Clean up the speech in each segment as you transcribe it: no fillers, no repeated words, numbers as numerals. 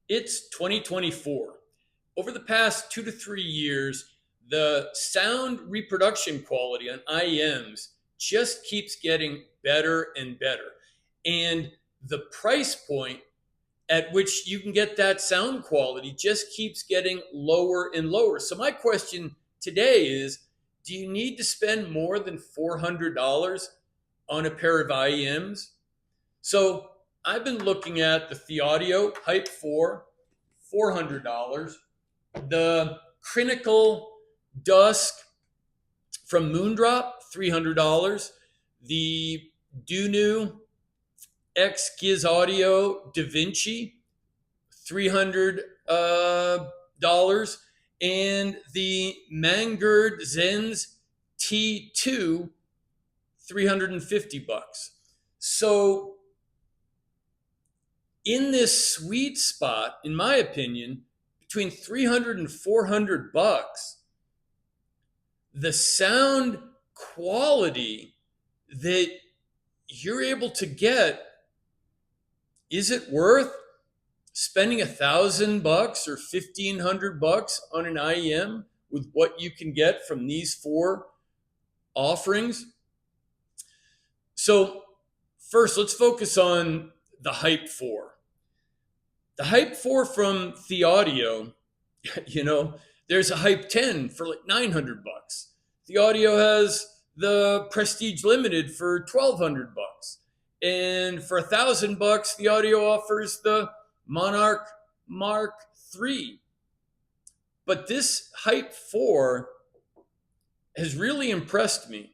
It's 2024. Over the past 2 to 3 years, the sound reproduction quality on IEMs just keeps getting better and better. And the price point at which you can get that sound quality just keeps getting lower and lower. So, my question today is, do you need to spend more than $400 on a pair of IEMs? So I've been looking at the Thieaudio Hype 4, $400. The xCrinacle Dusk from Moondrop, $300. The Dunu Audio DaVinci, $300. And the mk2 Tea, 350 bucks. So in this sweet spot, in my opinion, between 300 and 400 bucks, the sound quality that you're able to get, is it worth spending $1,000 or $1,500 on an IEM with what you can get from these four offerings? So first, let's focus on the Hype 4. The Hype 4 from Thieaudio, there's a Hype 10 for like 900 bucks. Thieaudio has the Prestige Limited for 1,200 bucks. And for 1,000 bucks, Thieaudio offers the Monarch Mark III. But this Hype 4 has really impressed me.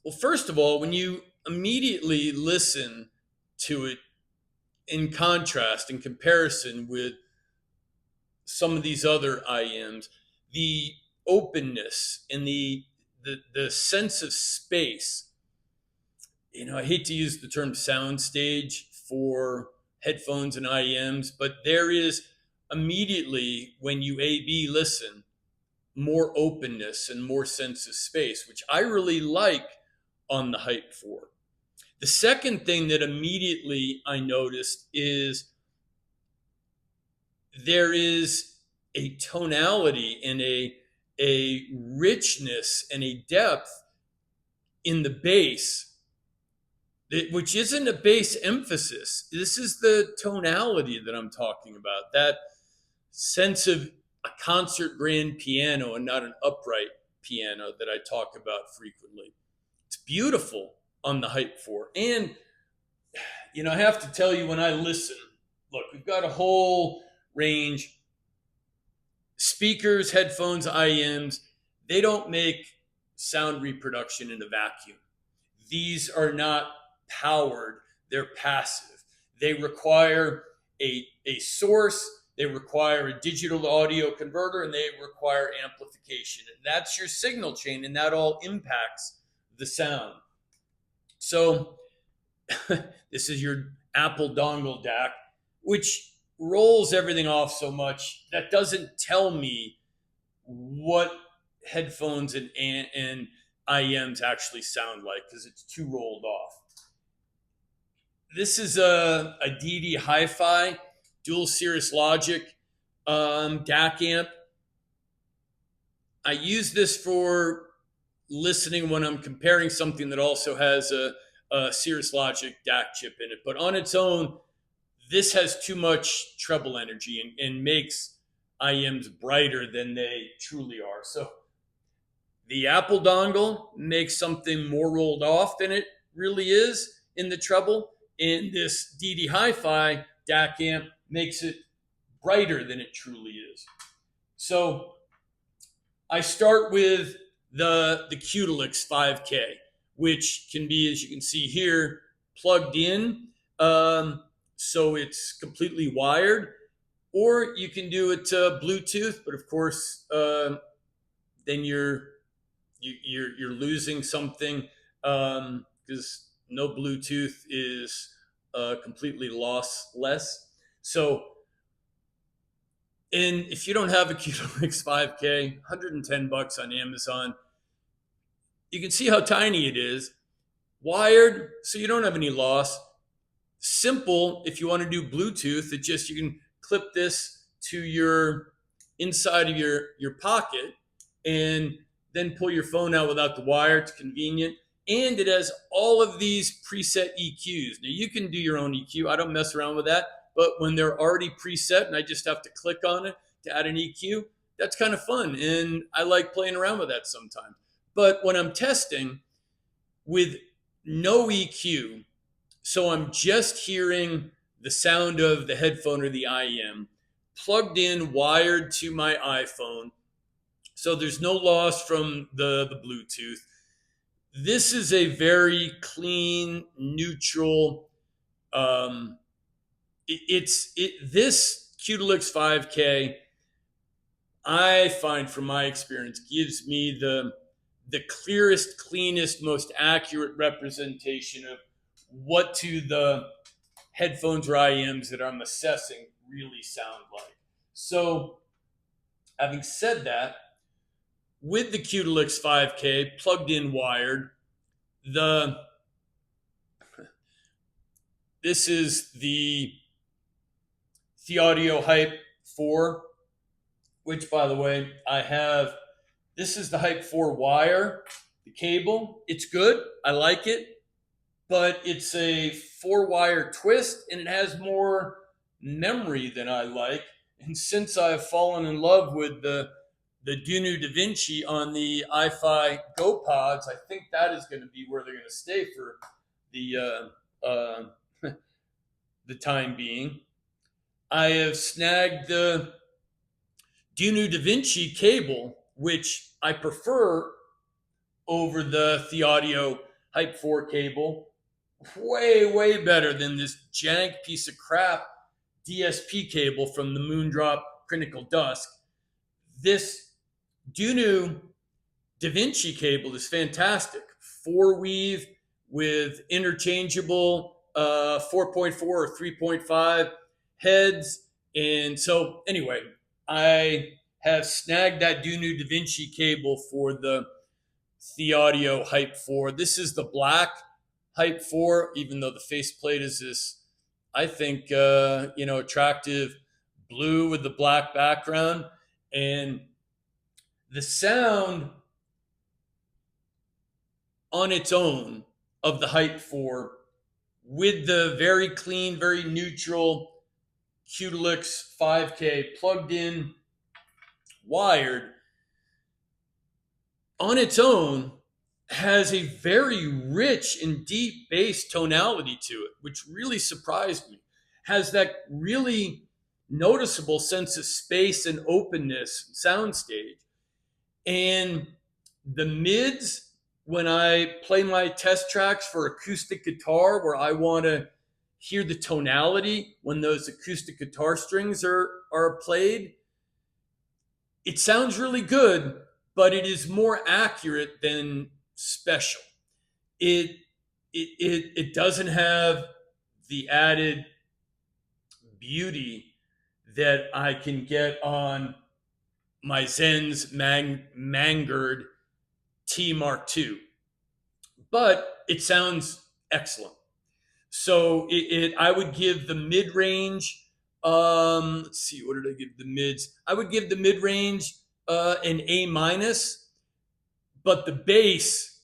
Well, first of all, when you immediately listen to it in contrast, in comparison with some of these other IEMs, the openness and the sense of space. I hate to use the term soundstage for headphones and IEMs, but there is immediately, when you A/B listen, more openness and more sense of space, which I really like on the Hype 4. The second thing that immediately I noticed is there is a tonality and a richness and a depth in the bass, which isn't a bass emphasis. This is the tonality that I'm talking about, that sense of a concert grand piano and not an upright piano that I talk about frequently. It's beautiful on the Hype 4. And, I have to tell you, when I listen, look, we've got a whole range. Speakers, headphones, IEMs, they don't make sound reproduction in a vacuum. These are not powered, they're passive. They require a source, they require a digital to audio converter, and they require amplification. And that's your signal chain, and that all impacts the sound. So this is your Apple dongle DAC, which rolls everything off so much that doesn't tell me what headphones and IEMs actually sound like, because it's too rolled off. This is a DD Hi-Fi dual Cirrus Logic DAC amp. I use this for listening when I'm comparing something that also has a Cirrus Logic DAC chip in it. But on its own, this has too much treble energy and makes IEMs brighter than they truly are. So the Apple dongle makes something more rolled off than it really is in the treble. And this DD Hi-Fi DAC amp makes it brighter than it truly is. So I start with the Qtelix 5K, which can be, as you can see here, plugged in. So it's completely wired, or you can do it Bluetooth, but of course, then you're losing something, because no Bluetooth is completely lossless. So, and if you don't have a Qtelix 5K, 110 bucks on Amazon, you can see how tiny it is. Wired, so you don't have any loss. simple if you want to do Bluetooth. It just, you can clip this to your inside of your pocket and then pull your phone out without the wire. It's convenient. And it has all of these preset EQs. Now you can do your own EQ. I don't mess around with that. But when they're already preset and I just have to click on it to add an EQ, that's kind of fun. And I like playing around with that sometimes. But when I'm testing with no EQ, so I'm just hearing the sound of the headphone or the IEM plugged in, wired to my iPhone. So there's no loss from the Bluetooth. This is a very clean, neutral. This Q2X 5K, I find from my experience, gives me the clearest, cleanest, most accurate representation of what to the headphones or IEMs that I'm assessing really sound like. So, having said that, with the Q2X 5K plugged in, wired, this is the Thieaudio Hype 4, which, by the way, I have. This is the Hype 4 wire, the cable. It's good. I like it. But it's a 4-wire twist, and it has more memory than I like. And since I've fallen in love with the Dunu DaVinci on the iFi Go Pods, I think that is going to be where they're going to stay for the the time being. I have snagged the Dunu DaVinci cable, which I prefer over the Thieaudio Hype 4 cable. Way better than this jank piece of crap DSP cable from the Moondrop Critical Dusk. This Dunu DaVinci cable is fantastic. 4-weave with interchangeable 4.4 or 3.5 heads. And so anyway, I have snagged that Dunu DaVinci cable for the Thieaudio Hype 4. This is the black Hype 4, even though the faceplate is this, I think, attractive blue with the black background. And the sound on its own of the Hype 4 with the very clean, very neutral Q2X 5K plugged in, wired, on its own has a very rich and deep bass tonality to it, which really surprised me. Has that really noticeable sense of space and openness soundstage. And the mids, when I play my test tracks for acoustic guitar, where I want to hear the tonality when those acoustic guitar strings are played, it sounds really good, but it is more accurate than special. It doesn't have the added beauty that I can get on my Xenns Manguard T Mark II, but it sounds excellent. So I would give the mid range. Let's see, what did I give the mids? I would give the mid range an A minus, but the bass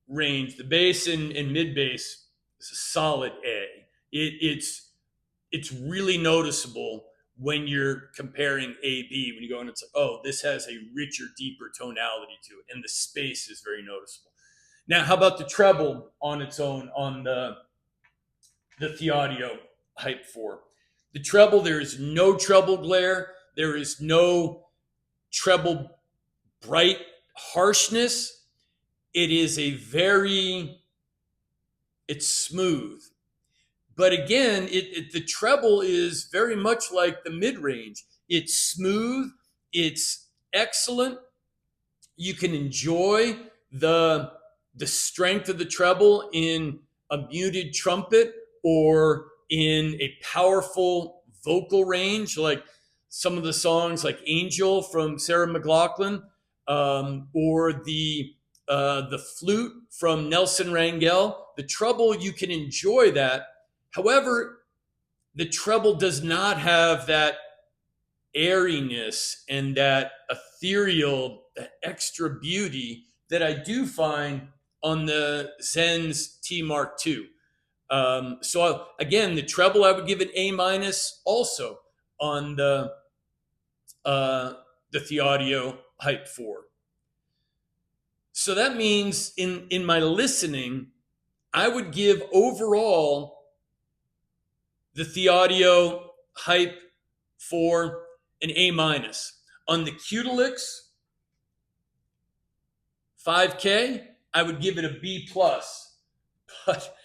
range, the bass and mid bass, is a solid A. It's really noticeable when you're comparing A-B, when you go and it's like, oh, this has a richer, deeper tonality to it, and the space is very noticeable. Now, how about the treble on its own on the Thieaudio Hype 4? The treble, there is no treble glare. There is no treble bright harshness. It is it's smooth. But again, the treble is very much like the mid-range. It's smooth. It's excellent. You can enjoy the strength of the treble in a muted trumpet or in a powerful vocal range, like some of the songs like Angel from Sarah McLachlan, or the flute from Nelson Rangel. The treble, you can enjoy that However, the treble does not have that airiness and that ethereal, that extra beauty that I do find on the Xenns Tea Mark II. So again, the treble I would give it A minus also on the Thieaudio Hype 4. So that means in my listening, I would give overall the Thieaudio Hype 4 an A minus. On the xCrinacle 5K, I would give it a B plus. But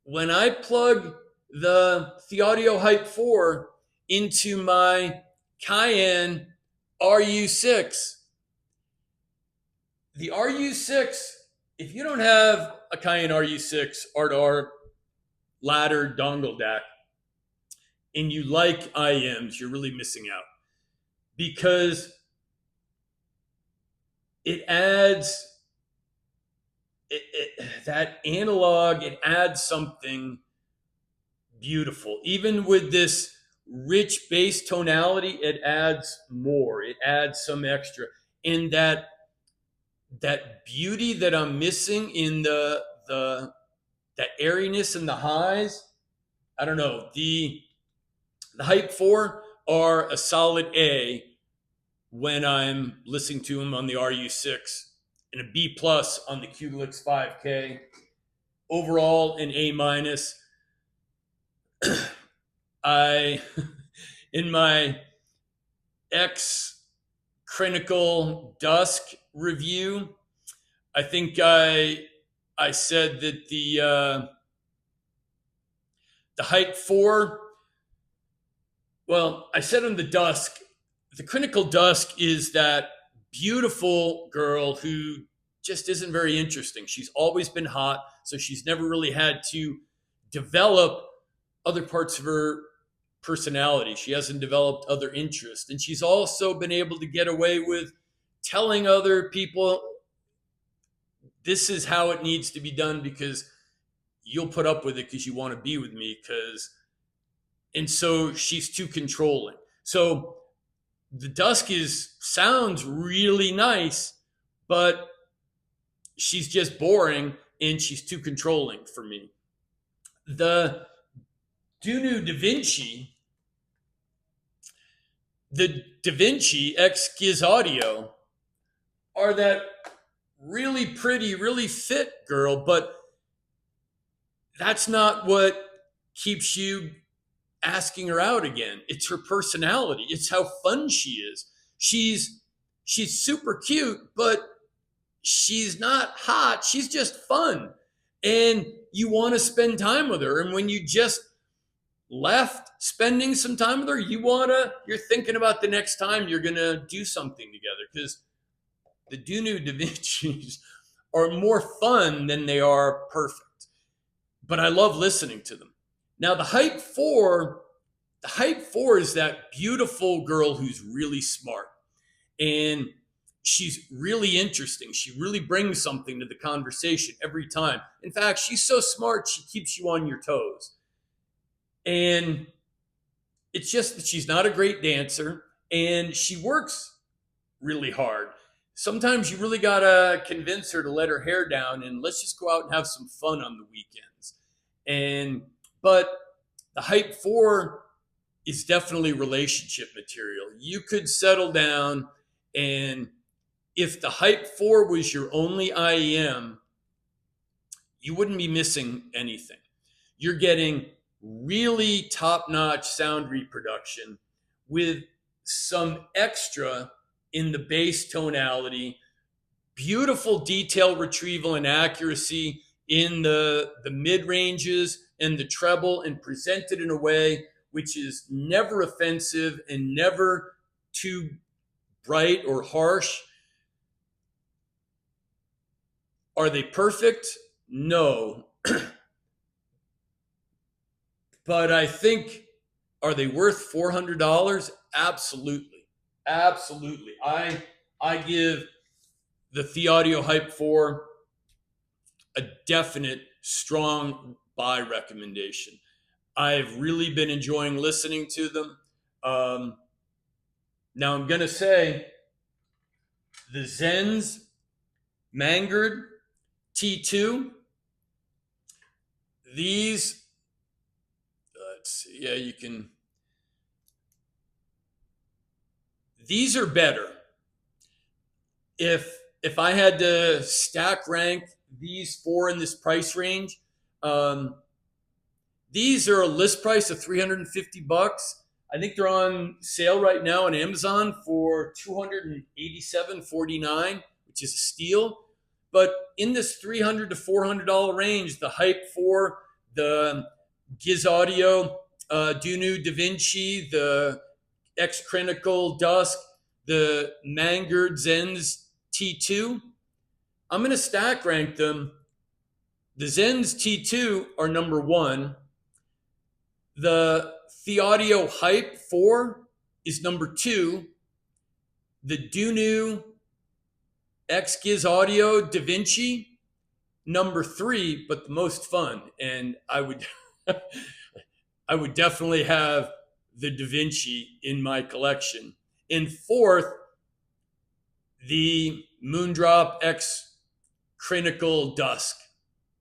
when I plug the Thieaudio Hype 4 into my Cayenne RU6, the RU6, if you don't have a Cayenne RU6 R2R ladder dongle DAC and you like IEMs, you're really missing out, because it adds that analog, it adds something beautiful. Even with this rich bass tonality, it adds more. It adds some extra. And that beauty that I'm missing in that airiness and the highs, I don't know. The Hype 4 are a solid A when I'm listening to them on the RU6, and a B plus on the xCrinacle 5K. Overall, an A minus. In my xCrinacle Dusk review, I think I said that the Hype 4, well, I said on the Dusk, the xCrinacle Dusk is that beautiful girl who just isn't very interesting. She's always been hot, so she's never really had to develop other parts of her personality. She hasn't developed other interests. And she's also been able to get away with telling other people, this is how it needs to be done because you'll put up with it because you want to be with me. And so she's too controlling. So the Dusk sounds really nice, but she's just boring and she's too controlling for me. The Dunu DaVinci, the DaVinci X Thieaudio, are that really pretty, really fit girl, but that's not what keeps you asking her out again. It's her personality. It's how fun she is. She's super cute, but she's not hot. She's just fun. And you want to spend time with her. And when you just left spending some time with her, you're thinking about the next time you're going to do something together, because the Dunu DaVincis are more fun than they are perfect. But I love listening to them. Now the Hype 4 is that beautiful girl who's really smart, and she's really interesting. She really brings something to the conversation every time. In fact, she's so smart, she keeps you on your toes. And it's just that she's not a great dancer, and she works really hard. Sometimes you really got to convince her to let her hair down and let's just go out and have some fun on the weekends. But the Hype 4 is definitely relationship material. You could settle down, and if the Hype 4 was your only IEM, you wouldn't be missing anything. You're getting really top-notch sound reproduction with some extra in the bass tonality, beautiful detail retrieval and accuracy in the mid-ranges and the treble, and presented in a way which is never offensive and never too bright or harsh. Are they perfect? No. But I think, are they worth $400? Absolutely. Absolutely. I give the Thieaudio Hype 4 a definite strong buy recommendation. I've really been enjoying listening to them. Now I'm going to say the Xenns Manguard T2, these, let's see, yeah, you can, these are better. If I had to stack rank these four in this price range, these are a list price of $350. I think they're on sale right now on Amazon for $287.49, which is a steal. But in this $300 to $400 range, the Hype 4, the xCrinacle, Dunu DaVinci, the xCrinacle Dusk, the Manguard Xenns T2, I'm going to stack rank them. The Xenns T2 are number one. The Thieaudio Hype 4 is number two. The Dunu Audio DaVinci, number three, but the most fun. And I would I would definitely have the DaVinci in my collection. In fourth, the Moondrop xCrinacle Dusk.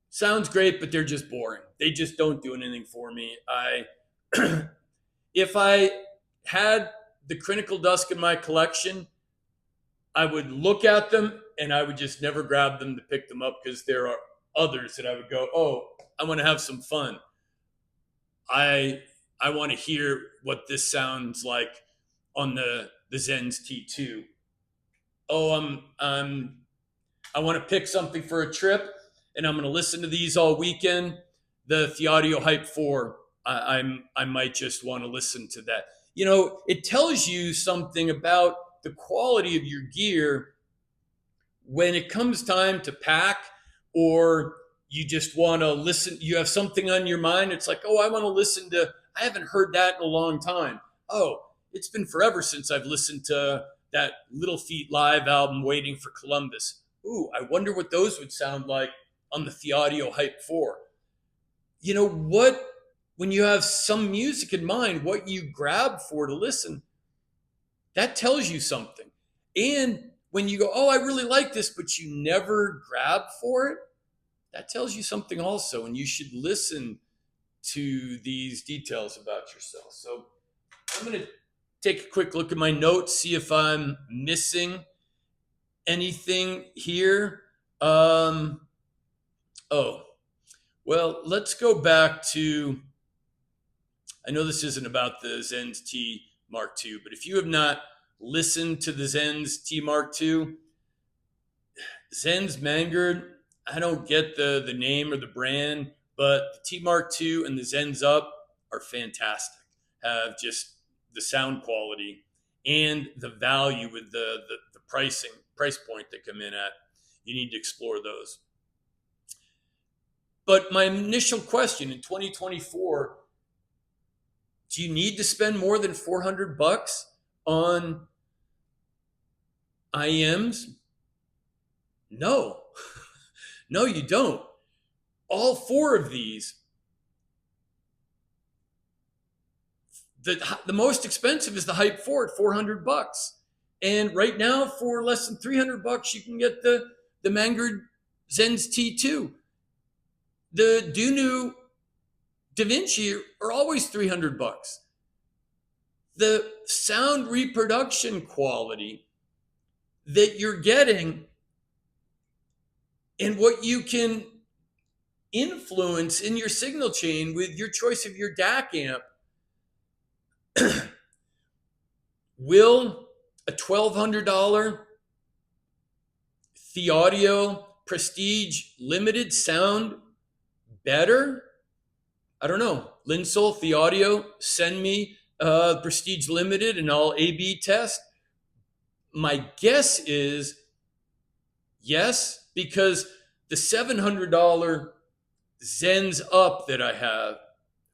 Sounds great, but they're just boring. They just don't do anything for me. If I had the Crinacle Dusk in my collection, I would look at them and I would just never grab them to pick them up because there are others that I would go, oh, I want to have some fun. I want to hear what this sounds like on the Xenns T2. Oh, I want to pick something for a trip, and I'm going to listen to these all weekend. The Thieaudio Hype 4, I might just want to listen to that. You know, it tells you something about the quality of your gear when it comes time to pack, or you just want to listen. You have something on your mind. It's like, oh, I want to listen to, I haven't heard that in a long time. Oh, it's been forever since I've listened to that Little Feat live album, Waiting for Columbus. Ooh, I wonder what those would sound like on the Thieaudio Hype 4. You know what? When you have some music in mind, what you grab for to listen, that tells you something. And when you go, oh, I really like this, but you never grab for it, that tells you something also. And you should listen to these details about yourself. So I'm going to take a quick look at my notes, see if I'm missing anything here. Oh, well, let's go back to, I know this isn't about the Xenns Tea Mark II, but if you have not listened to the Xenns Tea Mark II, Xenns Manguard, I don't get the name or the brand, but the Tea Mark II and the Xenns Up are fantastic. Have just the sound quality and the value with the price point they come in at. You need to explore those. But my initial question in 2024, do you need to spend more than $400 on IEMs? No. No, you don't. All four of these, the most expensive is the Hype 4 at $400. And right now, for less than $300, you can get the Manguard Xenns T2. The Dunu DaVinci are always $300. The sound reproduction quality that you're getting and what you can influence in your signal chain with your choice of your DAC amp, will a $1,200 Thieaudio Prestige Limited sound better? I don't know. Linsoul, Thieaudio, send me Prestige Limited and I'll A/B test. My guess is yes, because the $700 Xenns Up that I have,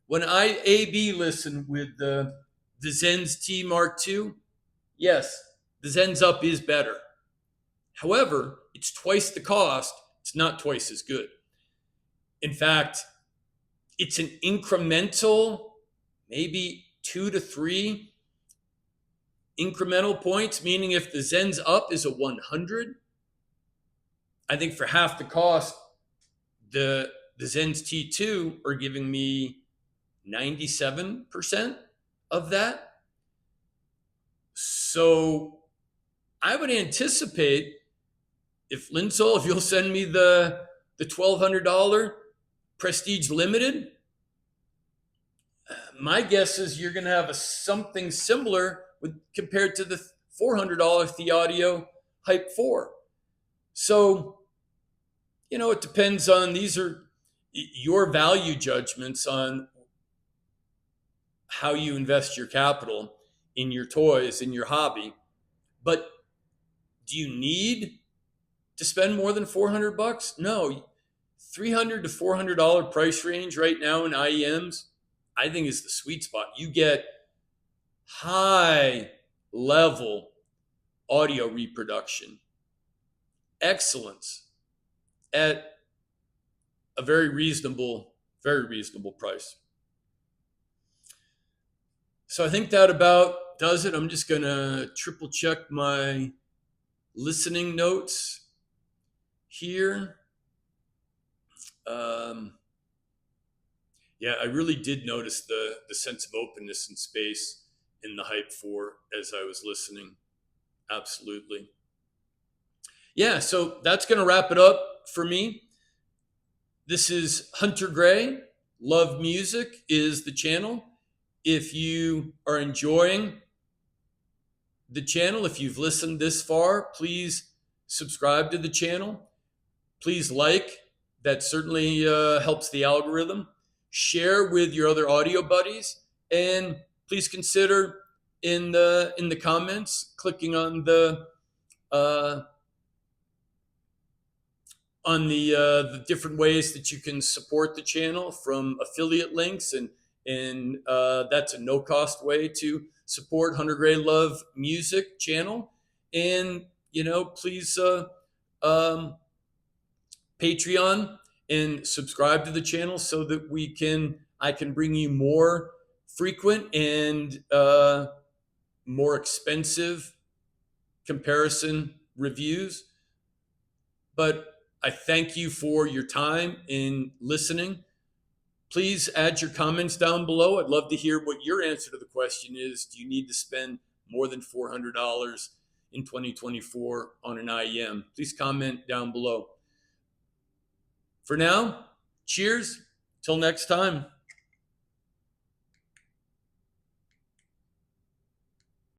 when I A/B listen with the Xenns Tea Mark II, yes, the Xenns Up is better. However, it's twice the cost. It's not twice as good. In fact, it's an incremental, maybe 2 to 3 incremental points, meaning if the Xenns up is a 100, I think for half the cost, the Xenns T2 are giving me 97% of that. So I would anticipate, if Linsoul, if you'll send me the $1,200 Prestige Limited, my guess is you're going to have something similar compared to the $400 Thieaudio Hype 4. So, it depends on, these are your value judgments on how you invest your capital in your toys, in your hobby. But do you need to spend more than $400? No. $300 to $400 price range right now in IEMs, I think, is the sweet spot. You get high level audio reproduction, excellence at a very reasonable price. So I think that about does it. I'm just going to triple check my listening notes here. Yeah, I really did notice the sense of openness and space in the Hype 4 as I was listening. Absolutely. Yeah, so that's going to wrap it up for me. This is Hunter-Gray-LUV-Music is the channel. If you are enjoying the channel, if you've listened this far, please subscribe to the channel. Please like. That certainly helps the algorithm. Share with your other audio buddies, and please consider in the comments clicking on the different ways that you can support the channel, from affiliate links, and that's a no cost way to support Hunter-Gray-LUV-Music channel. And please Patreon and subscribe to the channel so that I can bring you more frequent and more expensive comparison reviews. But I thank you for your time in listening. Please add your comments down below. I'd love to hear what your answer to the question is. Do you need to spend more than $400 in 2024 on an IEM? Please comment down below. For now, cheers. Till next time.